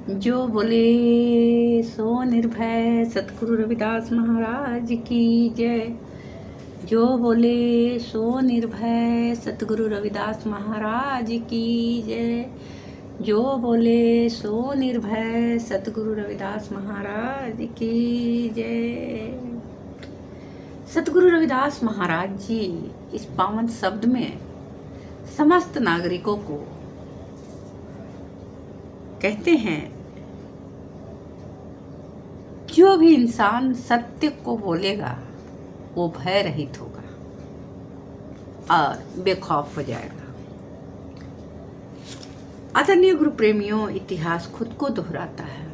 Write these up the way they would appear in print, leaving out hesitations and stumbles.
जो बोले सो निर्भय सतगुरु रविदास महाराज की जय। जो बोले सो निर्भय सतगुरु रविदास महाराज की जय। जो बोले सो निर्भय सतगुरु रविदास महाराज की जय। सतगुरु रविदास महाराज जी इस पावन शब्द में समस्त नागरिकों को कहते हैं, जो भी इंसान सत्य को बोलेगा वो भय रहित होगा और बेखौफ हो जाएगा। आदरणीय गुरु प्रेमियों, इतिहास खुद को दोहराता है।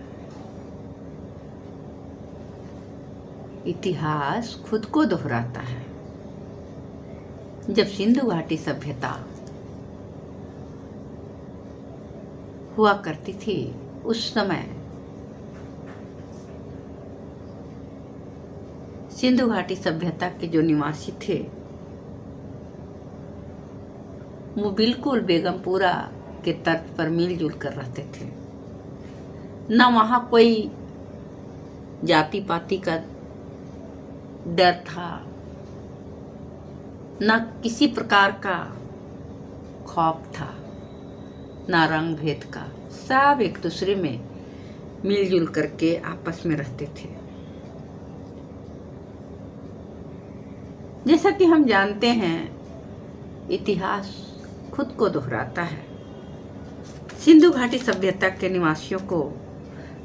इतिहास खुद को दोहराता है। जब सिंधु घाटी सभ्यता हुआ करती थी, उस समय सिंधु घाटी सभ्यता के जो निवासी थे वो बिल्कुल बेगमपुरा के तर्ज पर मिलजुल कर रहते थे। न वहाँ कोई जाति पाति का डर था, न किसी प्रकार का खौफ था, न रंग भेद का। सब एक दूसरे में मिलजुल करके आपस में रहते थे। जैसा कि हम जानते हैं, इतिहास खुद को दोहराता है। सिंधु घाटी सभ्यता के निवासियों को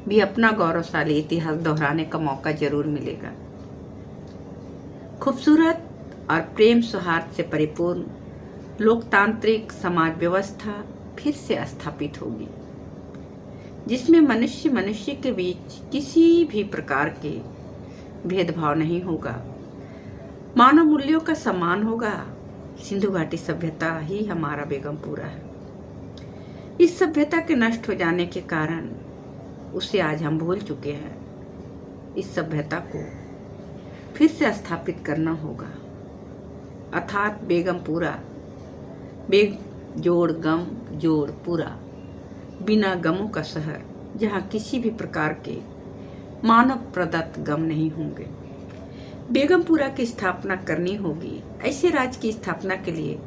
भी अपना गौरवशाली इतिहास दोहराने का मौका जरूर मिलेगा। खूबसूरत और प्रेम सौहार्द से परिपूर्ण लोकतांत्रिक समाज व्यवस्था फिर से स्थापित होगी, जिसमें मनुष्य मनुष्य के बीच किसी भी प्रकार के भेदभाव नहीं होगा, मानव मूल्यों का सम्मान होगा। सिंधु घाटी सभ्यता ही हमारा बेगमपुरा है। इस सभ्यता के नष्ट हो जाने के कारण उसे आज हम भूल चुके हैं। इस सभ्यता को फिर से स्थापित करना होगा, अर्थात बेगमपुरा, बेग जोड़ गम जोड़ पूरा, बिना गमों का शहर, जहाँ किसी भी प्रकार के मानव प्रदत्त गम नहीं होंगे। बेगमपुरा की स्थापना करनी होगी। ऐसे राज्य की स्थापना के लिए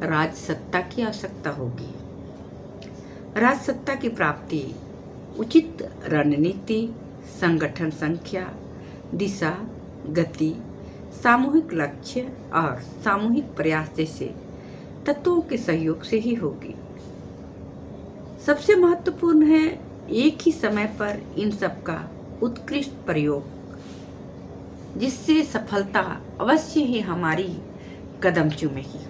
राज सत्ता की आवश्यकता होगी। राज सत्ता की प्राप्ति उचित रणनीति, संगठन संख्या, दिशा, गति, सामूहिक लक्ष्य और सामूहिक प्रयास जैसे तत्वों के सहयोग से ही होगी। सबसे महत्वपूर्ण है एक ही समय पर इन सब का उत्कृष्ट प्रयोग, जिससे सफलता अवश्य ही हमारी कदम चूमेगी।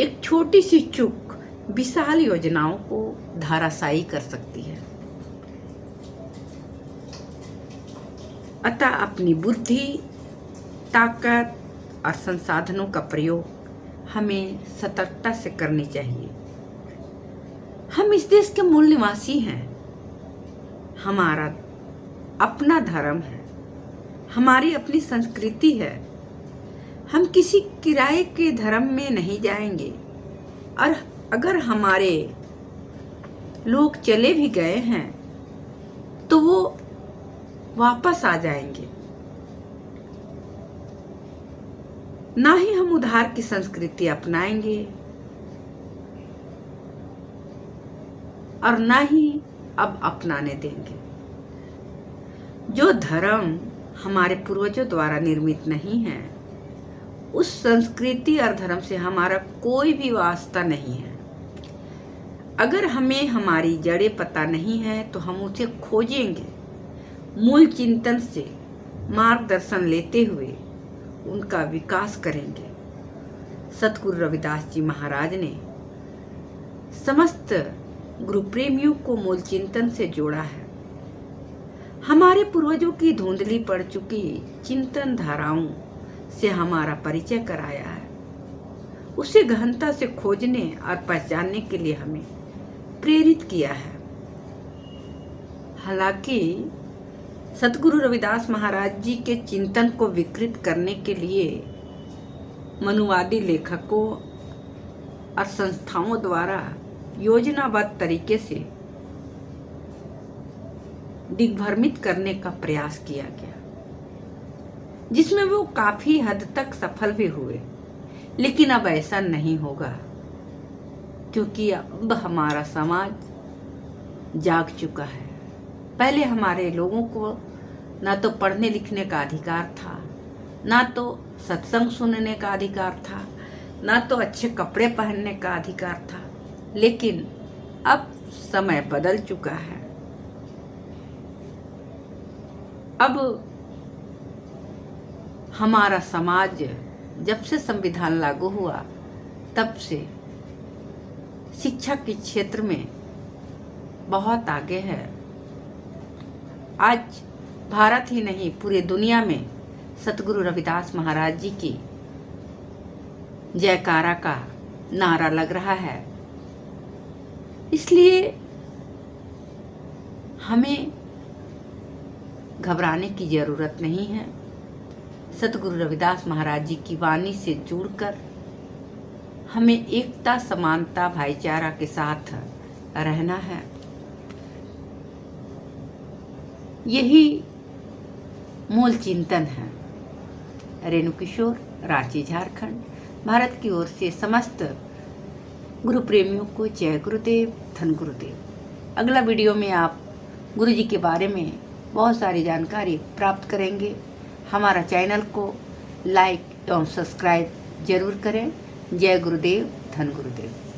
एक छोटी सी चूक विशाल योजनाओं को धराशायी कर सकती है। अतः अपनी बुद्धि, ताकत और संसाधनों का प्रयोग हमें सतर्कता से करनी चाहिए। हम इस देश के मूल निवासी हैं। हमारा अपना धर्म है, हमारी अपनी संस्कृति है। हम किसी किराए के धर्म में नहीं जाएंगे, और अगर हमारे लोग चले भी गए हैं तो वो वापस आ जाएंगे। ना ही हम उधार की संस्कृति अपनाएंगे और ना ही अब अपनाने देंगे। जो धर्म हमारे पूर्वजों द्वारा निर्मित नहीं है, उस संस्कृति और धर्म से हमारा कोई भी वास्ता नहीं है। अगर हमें हमारी जड़ें पता नहीं है तो हम उसे खोजेंगे, मूल चिंतन से मार्गदर्शन लेते हुए उनका विकास करेंगे। सतगुरु रविदास जी महाराज ने समस्त गुरु प्रेमियों को मूल चिंतन से जोड़ा है। हमारे पूर्वजों की धुंधली पड़ चुकी चिंतन धाराओं से हमारा परिचय कराया है। उसे गहनता से खोजने और पहचानने के लिए हमें प्रेरित किया है। हालांकि सतगुरु रविदास महाराज जी के चिंतन को विकृत करने के लिए मनुवादी लेखकों और संस्थाओं द्वारा योजनाबद्ध तरीके से दिग्भ्रमित करने का प्रयास किया गया, जिसमें वो काफी हद तक सफल भी हुए। लेकिन अब ऐसा नहीं होगा, क्योंकि अब हमारा समाज जाग चुका है। पहले हमारे लोगों को ना तो पढ़ने लिखने का अधिकार था, ना तो सत्संग सुनने का अधिकार था, ना तो अच्छे कपड़े पहनने का अधिकार था। लेकिन अब समय बदल चुका है। अब हमारा समाज जब से संविधान लागू हुआ तब से शिक्षा के क्षेत्र में बहुत आगे है। आज भारत ही नहीं, पूरे दुनिया में सतगुरु रविदास महाराज जी की जयकारा का नारा लग रहा है। इसलिए हमें घबराने की जरूरत नहीं है। सतगुरु रविदास महाराज जी की वाणी से जुड़कर हमें एकता, समानता, भाईचारा के साथ रहना है। यही मूल चिंतन है। रेणु किशोर, रांची, झारखंड, भारत की ओर से समस्त गुरु प्रेमियों को जय गुरुदेव, धन गुरुदेव। अगला वीडियो में आप गुरु जी के बारे में बहुत सारी जानकारी प्राप्त करेंगे। हमारा चैनल को लाइक एवं सब्सक्राइब जरूर करें। जय गुरुदेव, धन गुरुदेव।